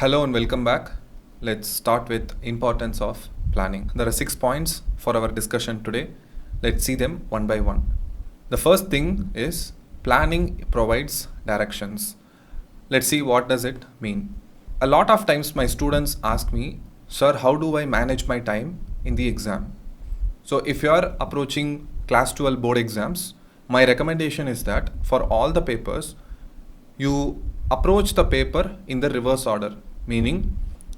Hello and welcome back. Let's start with importance of planning. There are 6 points for our discussion today. Let's see them one by one. The first thing is planning provides directions. Let's see what does it mean. A lot of times my students ask me, "Sir, how do I manage my time in the exam?" So if you are approaching class 12 board exams, my recommendation is that for all the papers, you approach the paper in the reverse order, meaning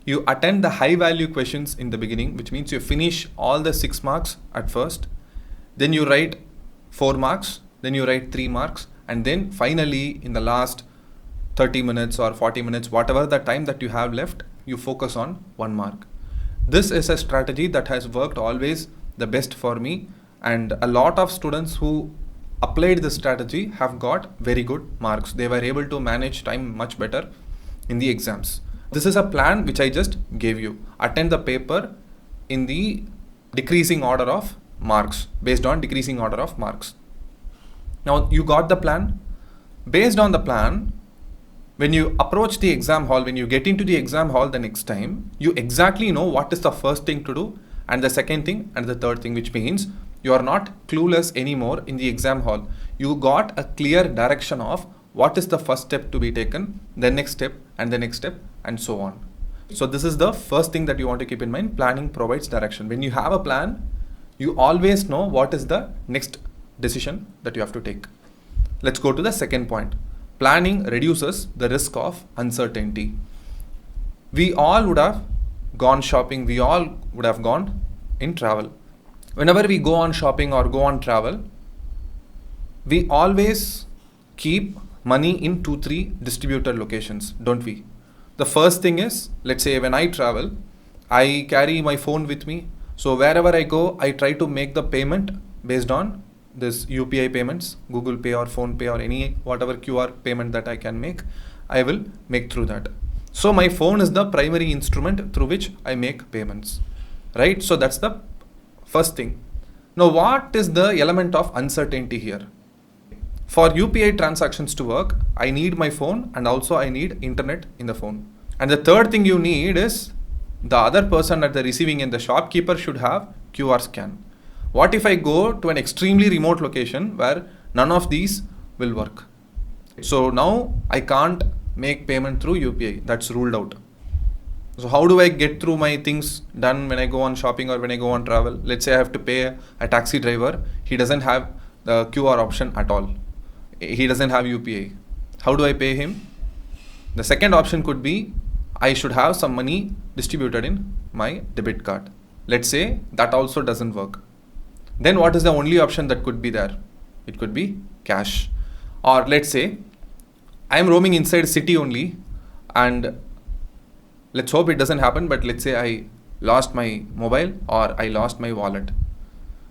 you attend the high value questions in the beginning, which means you finish all the 6 marks at first, then you write 4 marks, then you write 3 marks, and then finally in the last 30 minutes or 40 minutes, whatever the time that you have left, you focus on 1 mark. This is a strategy that has worked always the best for me, and a lot of students who applied this strategy have got very good marks. They were able to manage time much better in the exams. This is a plan which I just gave you. Attend the paper in the decreasing order of marks, based on decreasing order of marks. Now you got the plan. Based on the plan, when you approach the exam hall, when you get into the exam hall the next time, you exactly know what is the first thing to do and the second thing and the third thing, which means you are not clueless anymore in the exam hall. You got a clear direction of what is the first step to be taken, the next step and the next step and so on. So this is the first thing that you want to keep in mind. Planning provides direction. When you have a plan, you always know what is the next decision that you have to take. Let's go to the second point. Planning reduces the risk of uncertainty. We all would have gone shopping. We all would have gone in travel. Whenever we go on shopping or go on travel, we always keep money in 2-3 distributor locations, don't we? The first thing is, let's say when I travel, I carry my phone with me. So wherever I go, I try to make the payment based on this UPI payments, Google Pay or Phone Pay or any whatever QR payment that I can make, I will make through that. So my phone is the primary instrument through which I make payments, right? So that's the first thing. Now, what is the element of uncertainty here? For UPI transactions to work, I need my phone and also I need internet in the phone. And the third thing you need is the other person at the receiving end, the shopkeeper should have QR scan. What if I go to an extremely remote location where none of these will work? So now I can't make payment through UPI. That's ruled out. So how do I get through my things done when I go on shopping or when I go on travel? Let's say I have to pay a taxi driver. He doesn't have the QR option at all. He doesn't have UPI. How do I pay him? The second option could be I should have some money distributed in my debit card. Let's say that also doesn't work. Then what is the only option that could be there? It could be cash. Or let's say I am roaming inside city only, and let's hope it doesn't happen, but let's say I lost my mobile or I lost my wallet.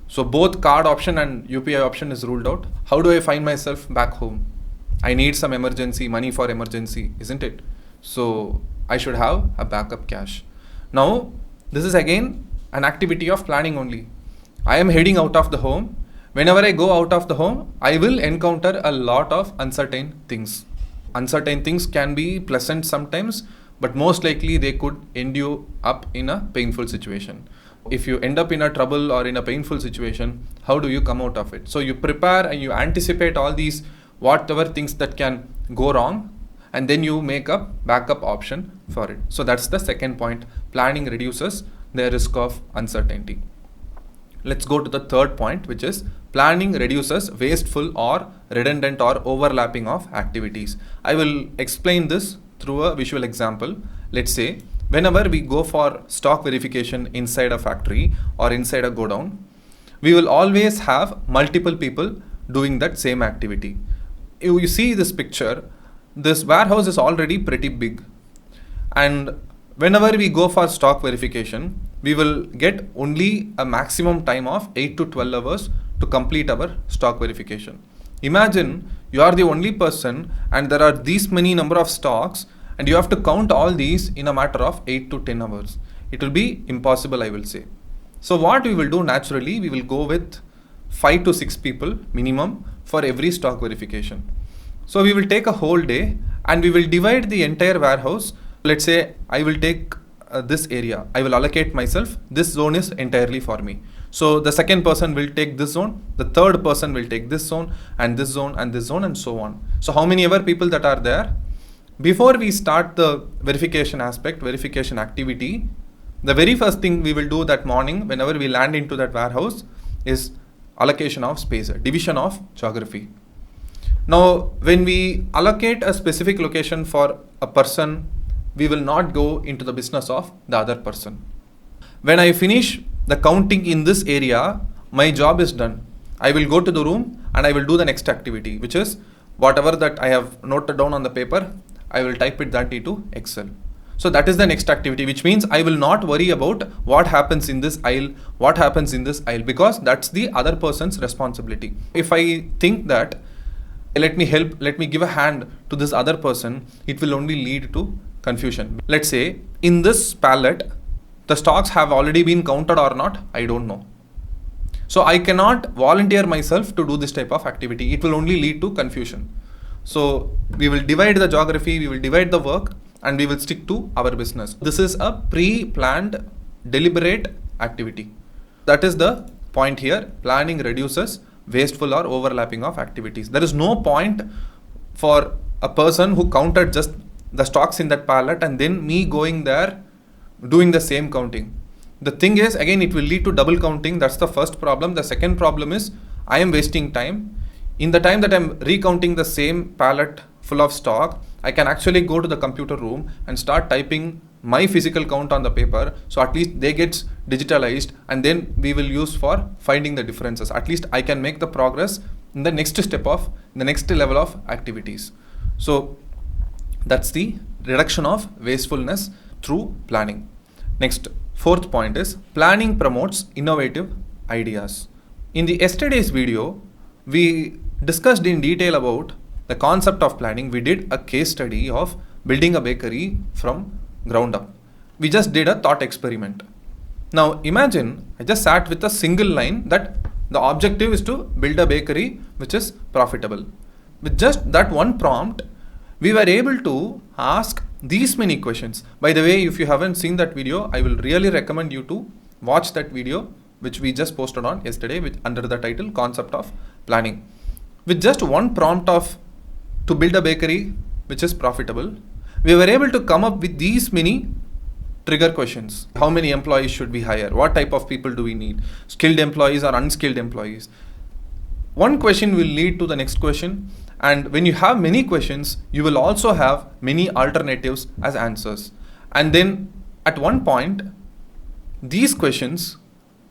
So both card option and UPI option is ruled out. How do I find myself back home? I need some emergency, money for emergency, isn't it? So I should have a backup cash. Now, this is again an activity of planning only. I am heading out of the home. Whenever I go out of the home, I will encounter a lot of uncertain things. Uncertain things can be pleasant sometimes, but most likely they could end you up in a painful situation. If you end up in a trouble or in a painful situation, how do you come out of it? So you prepare and you anticipate all these whatever things that can go wrong, and then you make a backup option for it. So that's the second point. Planning reduces the risk of uncertainty. Let's go to the third point, which is planning reduces wasteful or redundant or overlapping of activities. I will explain this through a visual example. Let's say whenever we go for stock verification inside a factory or inside a godown, we will always have multiple people doing that same activity. You see this picture, this warehouse is already pretty big, and whenever we go for stock verification, we will get only a maximum time of 8 to 12 hours to complete our stock verification. Imagine you are the only person and there are these many number of stocks and you have to count all these in a matter of 8 to 10 hours. It will be impossible, I will say. So what we will do naturally, we will go with 5 to 6 people minimum for every stock verification. So we will take a whole day and we will divide the entire warehouse Let's say I will take this area, I will allocate myself, this zone is entirely for me. So the second person will take this zone, the third person will take this zone and this zone and this zone and so on. So how many ever people that are there, before we start the verification aspect, verification activity, the very first thing we will do that morning whenever we land into that warehouse is allocation of space, division of geography. Now, when we allocate a specific location for a person, we will not go into the business of the other person. When I finish the counting in this area, my job is done. I will go to the room and I will do the next activity, which is whatever that I have noted down on the paper, I will type it that into Excel. So that is the next activity, which means I will not worry about what happens in this aisle, what happens in this aisle, because that's the other person's responsibility. If I think that let me help, let me give a hand to this other person, it will only lead to confusion. Let's say in this pallet, the stocks have already been counted or not, I don't know. So I cannot volunteer myself to do this type of activity. It will only lead to confusion. So we will divide the geography, we will divide the work, and we will stick to our business. This is a pre-planned, deliberate activity. That is the point here. Planning reduces wasteful or overlapping of activities. There is no point for a person who counted just the stocks in that pallet and then me going there doing the same counting. The thing is, again, it will lead to double counting. That's the first problem. The second problem is I am wasting time. In the time that I'm recounting the same pallet full of stock, I can actually go to the computer room and start typing my physical count on the paper. So at least they get digitalized and then we will use for finding the differences. At least I can make the progress in the next step of the next level of activities. So that's the reduction of wastefulness through planning. Next, fourth point is planning promotes innovative ideas. In the yesterday's video, we discussed in detail about the concept of planning. We did a case study of building a bakery from ground up. We just did a thought experiment. Now imagine I just sat with a single line that the objective is to build a bakery which is profitable. With just that one prompt, we were able to ask these many questions. By the way, if you haven't seen that video, I will really recommend you to watch that video which we just posted on yesterday under the title Concept of Planning. With just one prompt of to build a bakery which is profitable, we were able to come up with these many trigger questions. How many employees should we hire? What type of people do we need? Skilled employees or unskilled employees? One question will lead to the next question, and when you have many questions, you will also have many alternatives as answers. And then at one point, these questions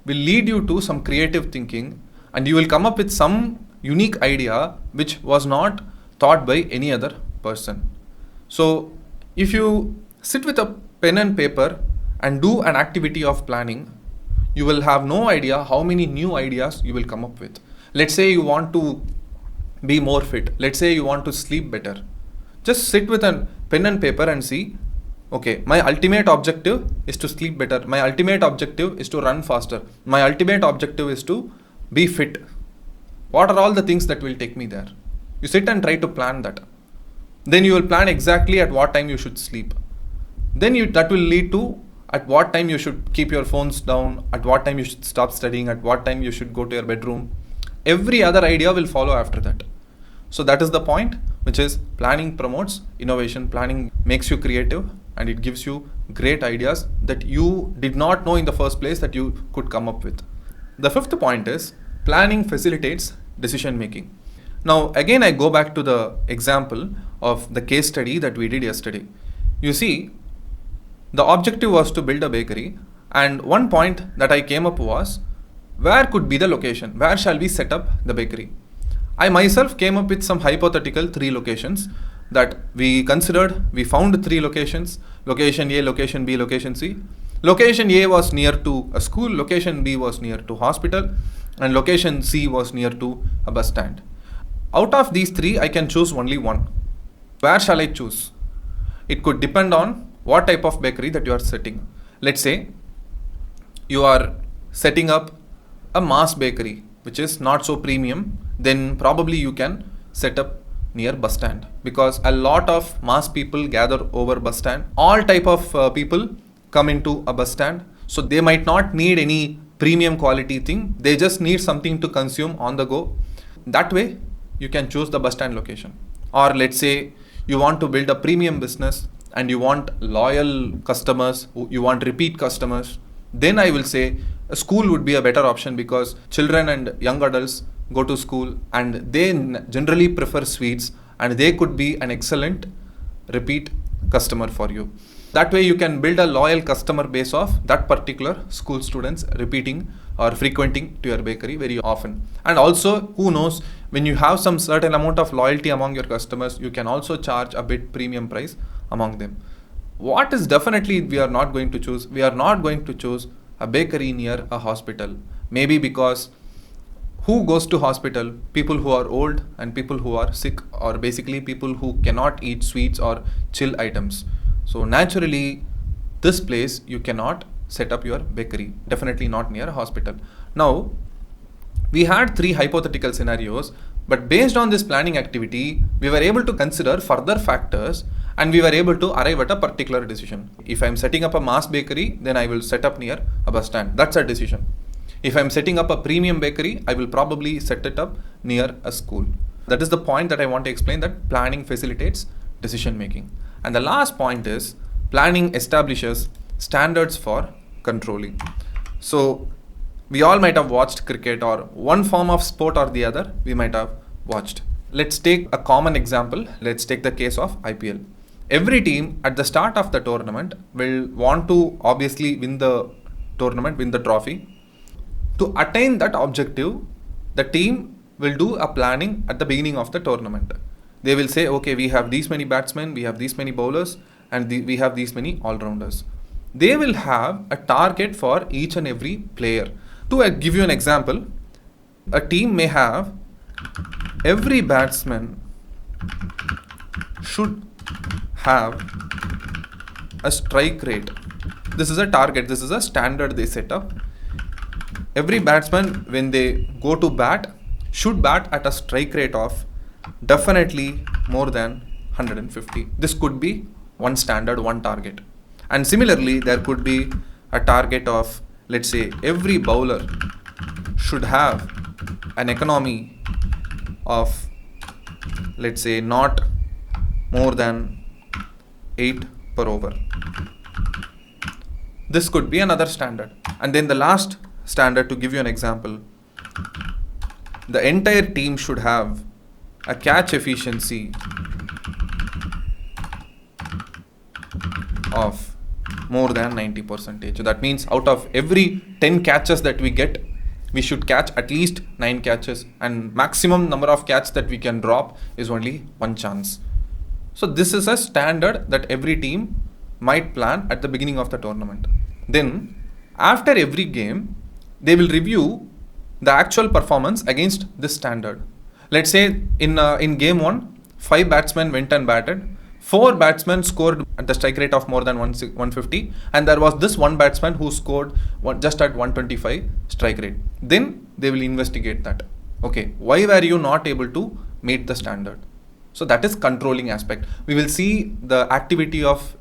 will lead you to some creative thinking and you will come up with some unique idea which was not thought by any other person. So if you sit with a pen and paper and do an activity of planning, you will have no idea how many new ideas you will come up with. Let's say you want to be more fit. Let's say you want to sleep better. Just sit with a pen and paper and see, okay, my ultimate objective is to sleep better. My ultimate objective is to run faster. My ultimate objective is to be fit. What are all the things that will take me there? You sit and try to plan that. Then you will plan exactly at what time you should sleep. Then that will lead to at what time you should keep your phones down, at what time you should stop studying, at what time you should go to your bedroom. Every other idea will follow after that. So that is the point, which is planning promotes innovation. Planning makes you creative and it gives you great ideas that you did not know in the first place that you could come up with. The fifth point is planning facilitates decision making. Now again, I go back to the example of the case study that we did yesterday. You see, the objective was to build a bakery, and one point that I came up was, where could be the location? Where shall we set up the bakery? I myself came up with some hypothetical 3 locations that we considered. We found 3 locations: location A, location B, location C. Location A was near to a school, location B was near to hospital, and location C was near to a bus stand. Out of these 3, I can choose only one. Where shall I choose? It could depend on what type of bakery that you are setting. Let's say you are setting up a mass bakery which is not so premium, then probably you can set up near bus stand, because a lot of mass people gather over bus stand. All type of people come into a bus stand, so they might not need any premium quality thing. They just need something to consume on the go. That way, you can choose the bus stand location. Or let's say you want to build a premium business and you want loyal customers, you want repeat customers, then I will say a school would be a better option, because children and young adults go to school and they generally prefer sweets, and they could be an excellent repeat customer for you. That way you can build a loyal customer base of that particular school students repeating or frequenting to your bakery very often. And also, who knows, when you have some certain amount of loyalty among your customers, you can also charge a bit premium price among them. What is definitely we are not going to choose? We are not going to choose a bakery near a hospital. Maybe because who goes to hospital? People who are old and people who are sick, or basically people who cannot eat sweets or chill items. So naturally, this place you cannot set up your bakery, definitely not near a hospital. Now, we had 3 hypothetical scenarios, but based on this planning activity, we were able to consider further factors and we were able to arrive at a particular decision. If I'm setting up a mass bakery, then I will set up near a bus stand. That's a decision. If I'm setting up a premium bakery, I will probably set it up near a school. That is the point that I want to explain, that planning facilitates decision making. And the last point is planning establishes standards for controlling. So we all might have watched cricket, or one form of sport or the other we might have watched. Let's take a common example. Let's take the case of IPL. Every team at the start of the tournament will want to obviously win the tournament, win the trophy. To attain that objective, the team will do a planning at the beginning of the tournament. They will say, okay, we have these many batsmen, we have these many bowlers, and we have these many all-rounders. They will have a target for each and every player. To give you an example, a team may have every batsman should have a strike rate. This is a target, this is a standard they set up. Every batsman, when they go to bat, should bat at a strike rate of definitely more than 150. This could be one standard, one target. And similarly, there could be a target of, let's say, every bowler should have an economy of, let's say, not more than 8 per over. This could be another standard. And then the last standard, to give you an example, the entire team should have a catch efficiency of more than 90%. That means out of every 10 catches that we get, we should catch at least 9 catches, and maximum number of catches that we can drop is only 1 chance. So this is a standard that every team might plan at the beginning of the tournament. Then after every game, they will review the actual performance against this standard. Let's say in game 1, 5 batsmen went and batted, 4 batsmen scored at the strike rate of more than 150, and there was this one batsman who scored just at 125 strike rate. Then they will investigate that. Okay, why were you not able to meet the standard? So that is controlling aspect. We will see the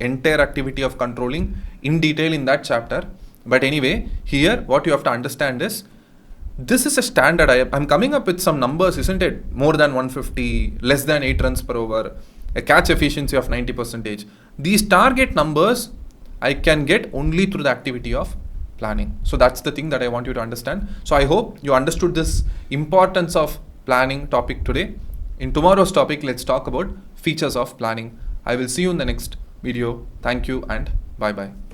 entire activity of controlling in detail in that chapter. But anyway, here what you have to understand is, this is a standard. I'm coming up with some numbers, isn't it? More than 150, less than 8 runs per over, a catch efficiency of 90%. These target numbers I can get only through the activity of planning. So that's the thing that I want you to understand. So I hope you understood this importance of planning topic today. In tomorrow's topic, let's talk about features of planning. I will see you in the next video. Thank you and bye-bye.